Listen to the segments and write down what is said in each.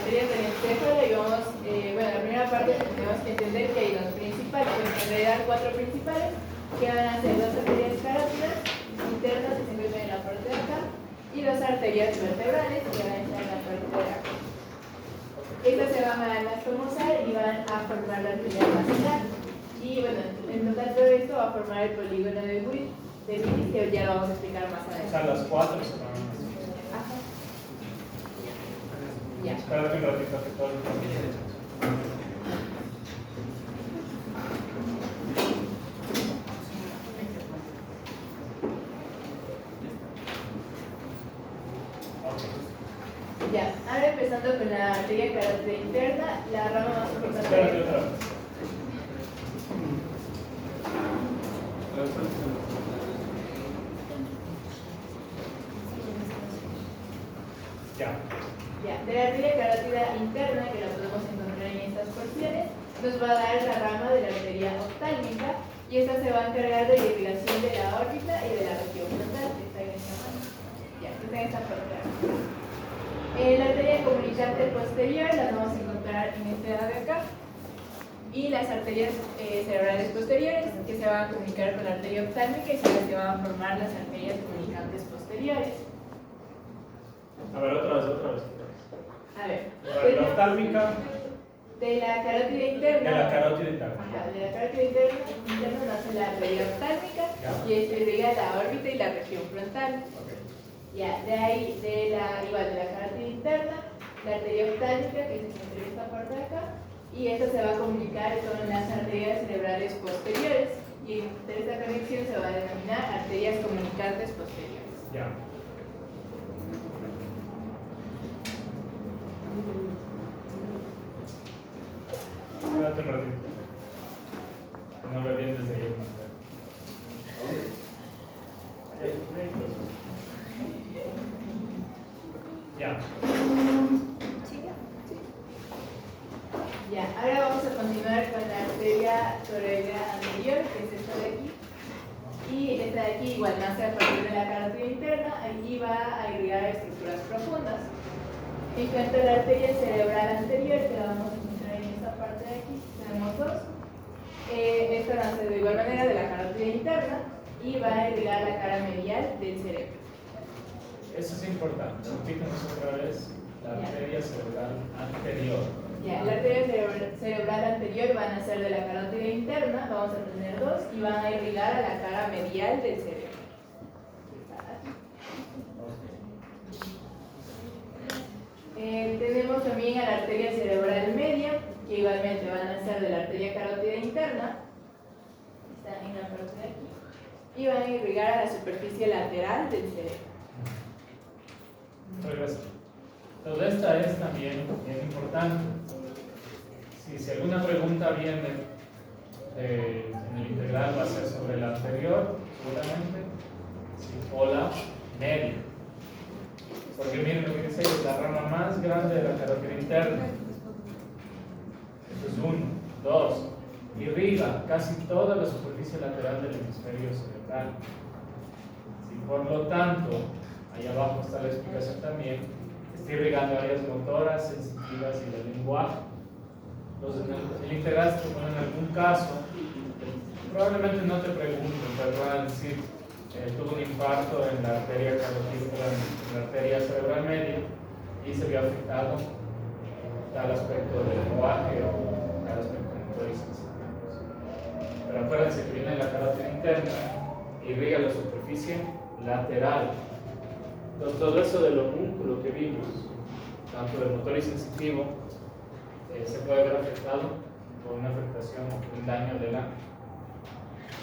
arterias del encéfalo y vamos, bueno, la primera parte tenemos que entender que hay dos principales, pues en realidad cuatro principales, que van a ser dos arterias carótidas internas que se encuentran en la parte de acá y dos arterias vertebrales que van a estar en la parte de acá. Estas se van a anastomosar y van a formar la arteria basilar. Y bueno, en total todo esto va a formar el polígono de Willis, que ya lo vamos a explicar más adelante. O sea, las cuatro se van a hacer. Ajá. Ya. Espérate un ratito que todo el mundo. Ya, ahora empezando con la arteria carótida interna, la rama más importante. Espérate otra vez. Ya. Ya, de la arteria carótida interna, que la podemos encontrar en estas porciones, nos va a dar la rama de la arteria oftálmica y esta se va a encargar de la irrigación de la órbita y de la región frontal, que está en esta mano. Ya, que está en esta parte. La arteria comunicante posterior la vamos a encontrar en este lado de acá. Y las arterias cerebrales posteriores, que se van a comunicar con la arteria oftálmica y son las que van a formar las arterias comunicantes posteriores. A ver, otra vez. A ver. La oftálmica. De la carótida interna. De la carótida interna. Ajá, de la carótida interna nace la arteria oftálmica y esto irriga la órbita y la región frontal. Ya, de ahí, igual de la carótida interna, la arteria oftálmica, que se encuentra en esta parte de acá, y esta se va a comunicar con las arterias cerebrales posteriores, y entre esta conexión se va a denominar arterias comunicantes posteriores. Ya. Espérate un ratito. No me bien desde ahí. Ya. Ya, ahora vamos a continuar con la arteria sudoral anterior, que es esta de aquí. Y esta de aquí igual nace a partir de la carótida interna, aquí va a irrigar estructuras profundas. En cuanto a la arteria cerebral anterior, que la vamos a encontrar en esta parte de aquí, tenemos dos. Esta nace de igual manera de la carótida interna y va a irrigar la cara medial del cerebro. Eso es importante. Repítanos otra vez la arteria cerebral anterior. Ya, la arteria cerebral anterior van a ser de la carótida interna, vamos a tener dos, y van a irrigar a la cara medial del cerebro. Tenemos también a la arteria cerebral media, que igualmente van a ser de la arteria carótida interna, está en la parte de aquí, y van a irrigar a la superficie lateral del cerebro. Regresa. Todo esta es también bien importante. Si alguna pregunta viene en el integral va a ser sobre la anterior, seguramente, o la media. Porque miren lo que dice, es la rama más grande de la carótida interna. Esto es 1, 2. Irriga casi toda la superficie lateral del hemisferio cerebral. Por lo tanto, ahí abajo está la explicación también, está irrigando áreas motoras, sensitivas y del lenguaje. Entonces, en el integral se pone en algún caso, probablemente no te pregunten, pero van a decir, tuvo un infarto en la arteria carótida, en la arteria cerebral media, y se vio afectado tal aspecto del lenguaje o tal aspecto motor y sensitivos. Pero acuérdense que viene la carótida interna, irriga la superficie lateral. Entonces, todo eso del homúnculo que vimos, tanto del motor y sensitivo, se puede ver afectado por una afectación o un daño de la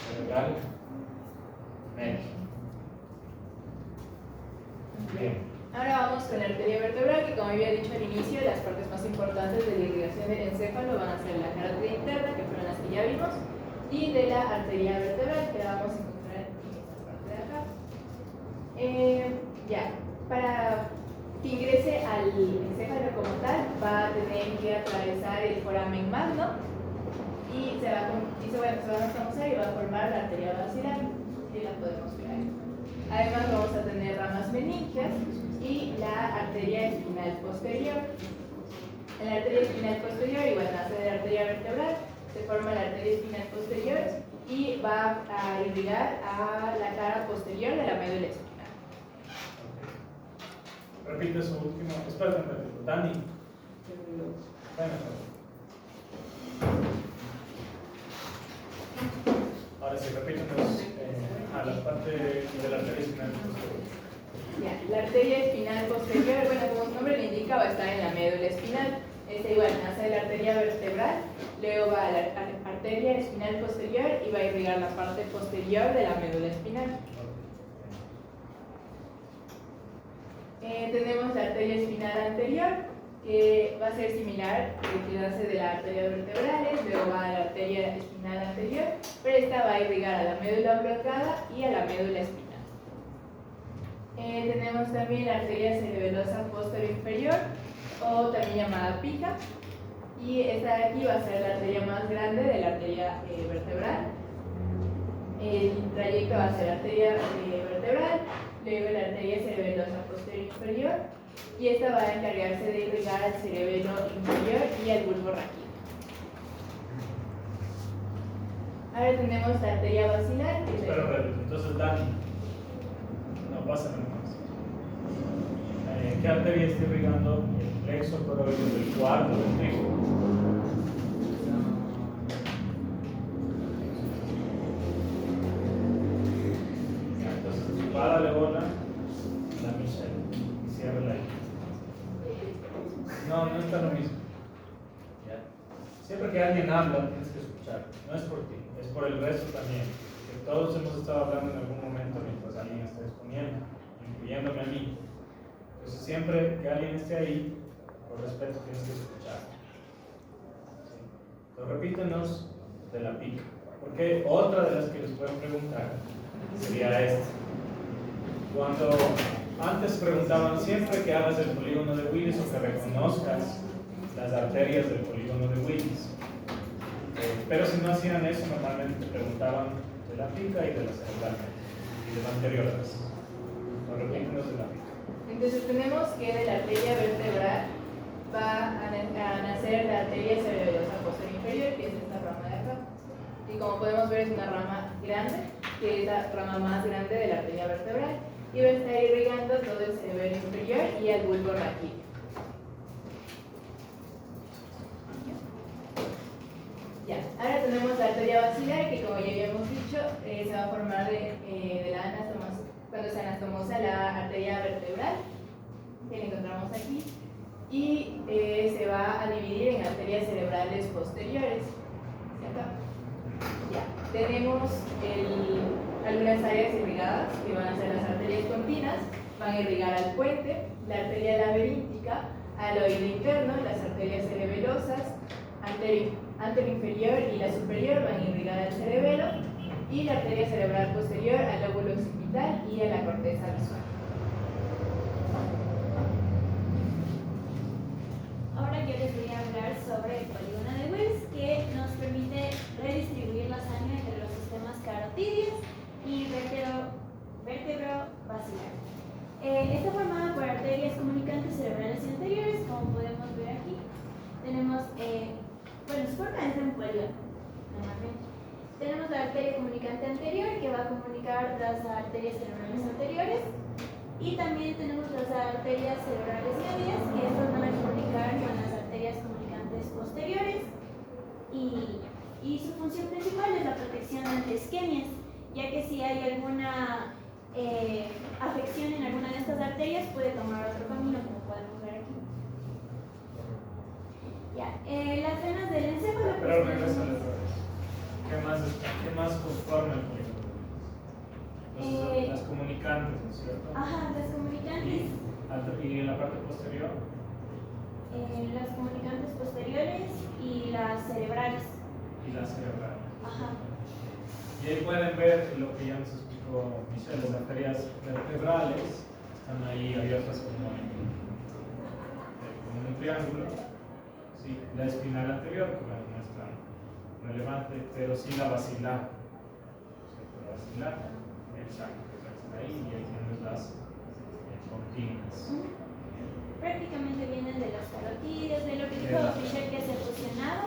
cerebral media. Bien. Ahora vamos con la arteria vertebral, que como había dicho al inicio, las partes más importantes de la irrigación del encéfalo van a ser la carótida interna, que fueron las que ya vimos, y de la arteria vertebral, que la vamos a encontrar en esta parte de acá. Ya, para que ingrese al encéfalo como tal, va a tener que atravesar el foramen magno y se va a descansar y va a formar la arteria basilar, y la podemos ver ahí. Además vamos a tener ramas meningias y la arteria espinal posterior. En la arteria espinal posterior, igual nace de la arteria vertebral, se forma la arteria espinal posterior y va a irrigar a la cara posterior de la médula espinal. Repite su último. Espera un ratito. Dani. Bueno. Ahora sí, repítanos a la parte de la arteria espinal posterior. Ya, la arteria espinal posterior, bueno, como su nombre le indica, va a estar en la médula espinal. Igual, nace de la arteria vertebral, luego va a la arteria espinal posterior y va a irrigar la parte posterior de la médula espinal. Tenemos la arteria espinal anterior, que va a ser similar, que nace de la arteria vertebrales, luego va a la arteria espinal anterior, pero esta va a irrigar a la médula oblongada y a la médula espinal. Tenemos también la arteria cerebelosa posterior-inferior, o también llamada pica, y esta de aquí va a ser la arteria más grande de la arteria vertebral. El trayecto va a ser la arteria vertebral, luego la arteria cerebelosa posterior-inferior, y esta va a encargarse de irrigar al cerebelo inferior y al bulbo raquídeo. Ahora tenemos la arteria basilar. Pero, entonces Dani, no pasa nada más. ¿Qué arteria está irrigando el plexo coroideo del cuarto ventrículo? Entonces, párale bola la Michelle y ciérrala ahí. No está lo mismo. ¿Ya? Siempre que alguien habla, tienes que escuchar. No es por ti, es por el resto también. Que todos hemos estado hablando en algún momento mientras alguien está exponiendo, incluyéndome a mí. Entonces, siempre que alguien esté ahí, por respeto, tienes que escuchar. ¿Sí? Entonces, repítenos de la pica. Porque otra de las que les pueden preguntar sería esta. Cuando antes preguntaban, siempre que hablas del polígono de Willis o que reconozcas las arterias del polígono de Willis. Pero si no hacían eso, normalmente te preguntaban de la pica y de la cerebral y de la anterior. Entonces, repítenos de la pica. Entonces tenemos que de la arteria vertebral va a nacer la arteria cerebelosa posterior inferior, que es esta rama de acá. Y como podemos ver, es una rama grande, que es la rama más grande de la arteria vertebral, y va a estar irrigando todo el cerebelo inferior y el bulbo raquídeo. Ya, ahora tenemos la arteria basilar, que como ya habíamos dicho, se va a formar de la anastomosis, cuando se anastomosa la arteria vertebral, que la encontramos aquí, y se va a dividir en arterias cerebrales posteriores. ¿Cierto? Ya, tenemos algunas áreas irrigadas, que van a ser las arterias continuas, van a irrigar al puente, la arteria laberíntica, al oído interno, las arterias cerebelosas, anterior inferior y la superior van a irrigar al cerebelo, y la arteria cerebral posterior al lóbulo occipital y a la corteza visual. Ahora yo les voy a hablar sobre el polígono de Wills, que nos permite redistribuir la sangre entre los sistemas carotídeos y vértebro-basilar. Está formada por arterias comunicantes cerebrales y anteriores, como podemos ver aquí. Tenemos, se forma desde un polígono, normalmente. Tenemos la arteria comunicante anterior, que va a comunicar las arterias cerebrales anteriores. Y también tenemos las arterias cerebrales medias, que estas van a comunicar con las arterias comunicantes posteriores. Y su función principal es la protección ante isquemias, ya que si hay alguna afección en alguna de estas arterias, puede tomar otro camino, como podemos ver aquí. Ya, las venas del encéfalo. Pero regrésale otra vez. ¿Qué más conforma el polígono? Entonces, las comunicantes, ¿no es cierto? Ajá, las comunicantes. ¿Y en la parte posterior? Las comunicantes posteriores y las cerebrales. Y las cerebrales. Ajá. Y ahí pueden ver lo que ya nos explicó Michelle, las arterias vertebrales están ahí abiertas como en un triángulo. Sí, la espinal anterior, que no es tan relevante, pero sí la basilar. La basilar, exacto, que están ahí y ahí tienes las continuas. Prácticamente vienen de los carotídeos, de lo que flujo fichar que se fusionaba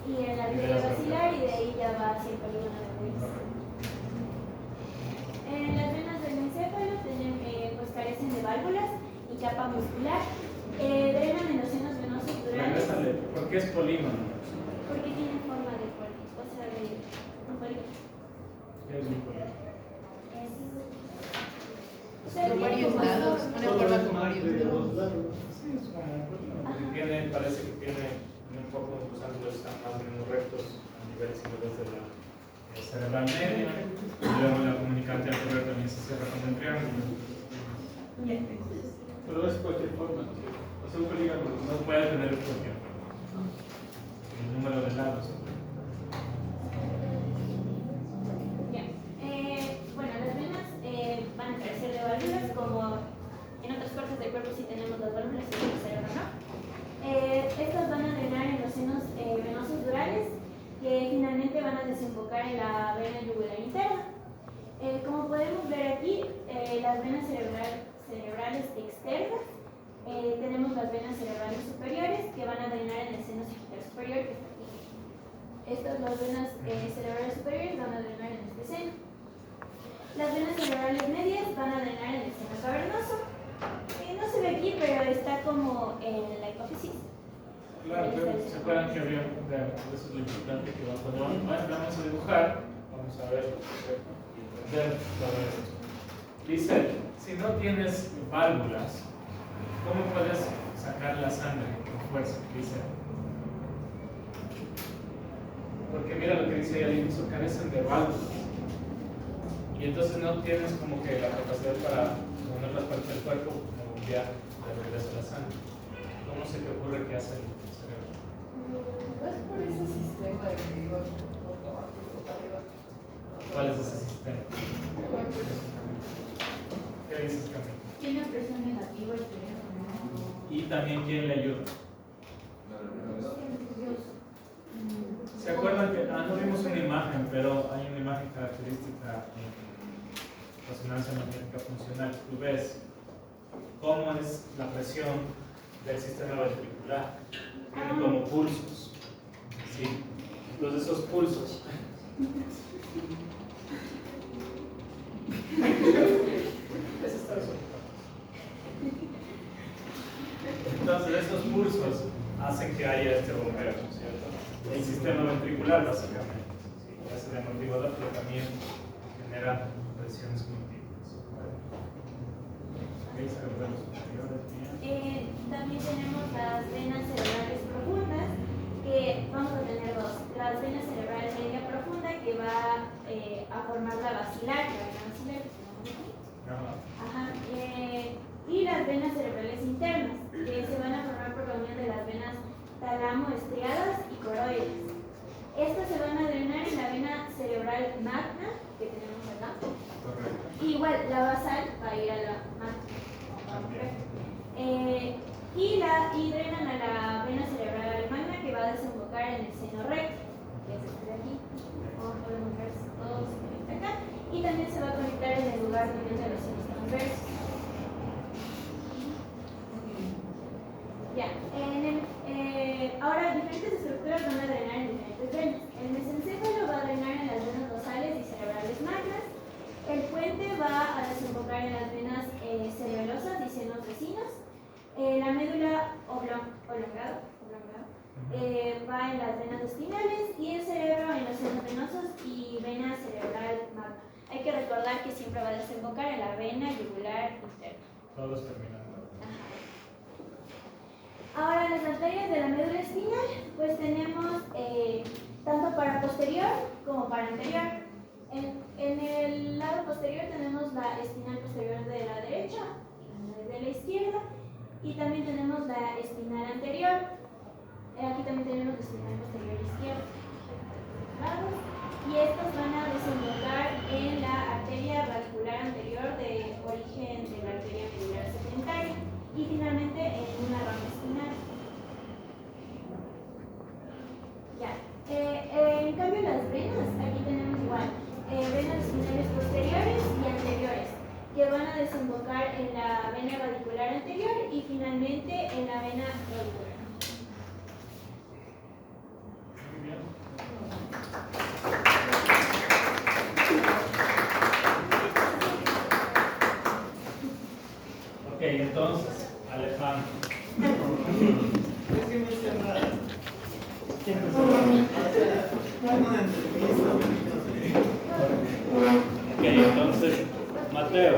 y en la arteria basilar, y de ahí ya va hacia el polígono de Willis. Las venas del encéfalo pues carecen de válvulas y capa muscular. Drenan en los senos venosos durales. ¿Por qué es polígono? Porque tienen forma de polígono, o sea, de un polígono. ¿Qué es un polígono? Con varios lados, una forma con varios lados. Sí, es como un polígono. Parece que tiene un poco los ángulos están más o menos rectos a niveles y niveles de la cerebral media, y luego la comunicante anterior también se cierra con el triángulo. Pero es cualquier forma, ¿no? O sea, un polígono No puede tener cualquier forma. El número de lados. Bien. Bueno, las venas van a carecer de válvulas, como en otras partes del cuerpo sí tenemos las válvulas, en el cerebro no. Estas van a drenar en los senos venosos durales, que finalmente van a desembocar en la vena yugular interna. Como podemos ver aquí, las venas cerebrales externas, tenemos las venas cerebrales superiores que van a drenar en el seno sagital superior, que está aquí. Estas, las venas cerebrales superiores, van a drenar en este seno. Las venas cerebrales medias van a drenar en el seno cavernoso. No se ve aquí, pero está como en la hipófisis. Claro, pero se acuerdan que había, eso es lo importante que cuando vamos a dibujar, vamos a ver, entender todo esto. Dice, si no tienes válvulas, ¿cómo puedes sacar la sangre con fuerza? Dice. Porque mira lo que dice ahí al inicio, carecen de válvulas. Y entonces no tienes como que la capacidad para, en otras partes del cuerpo, bombear de regreso la sangre. ¿Cómo se te ocurre que hace el cerebro? ¿No es por ese sistema de que iba por abajo y por arriba? ¿Cuál es ese sistema? ¿Qué dices, Camila? Tiene presión negativa el teléfono. Y también, ¿quién le ayuda? ¿Se acuerdan que no vimos una imagen, pero hay una imagen característica en resonancia magnética funcional? Tú ves cómo es la presión del sistema ventricular. Tiene como pulsos. ¿Sí? Entonces esos pulsos. Eso está resultado. Entonces esos pulsos hacen que haya este bombeo, ¿no es cierto? El sistema ventricular básicamente, sí, hace de amortiguador, pero también genera presiones continuas. ¿Qué cerebrales superiores? También tenemos las venas cerebrales profundas, que vamos a tener dos. Las venas cerebrales media profunda, que va a formar la basilar, que va a basilar, que tenemos aquí. Ajá. Y las venas cerebrales internas, que se van a formar por la unión de las venas talamo-estriadas y coroides. Estas se van a drenar en la vena cerebral magna, que tenemos acá. Correcto. Igual, la basal va a ir a la magna. Y drenan a la vena cerebral magna, que va a desembocar en el seno recto, que es este de aquí. Como podemos ver, todo se conecta acá. Y también se va a conectar en el lugar también de los senos transversos. Ya, ahora diferentes estructuras van a drenar en diferentes venas. El mesencéfalo va a drenar en las venas dorsales y cerebrales magnas. El puente va a desembocar en las venas cerebelosas y senos vecinos. La médula oblongada va en las venas espinales y el cerebro en los senos venosos y vena cerebral magna. Hay que recordar que siempre va a desembocar en la vena yugular interna. Todos terminando. Ahora, las arterias de la médula espinal, pues tenemos tanto para posterior como para anterior. En el lado posterior tenemos la espinal posterior de la derecha, la de la izquierda, y también tenemos la espinal anterior. Aquí también tenemos la espinal posterior izquierda. Y estas van a desembocar en la arteria radicular anterior de origen de la arteria medular segmentaria y finalmente en una rama espinal. Ya. En cambio las venas, aquí tenemos igual, venas espinales posteriores y anteriores, que van a desembocar en la vena radicular anterior y finalmente en la vena radicular. entonces, Alejandro. Es que me cerrado. Una entrevista, Ok, entonces, Mateo.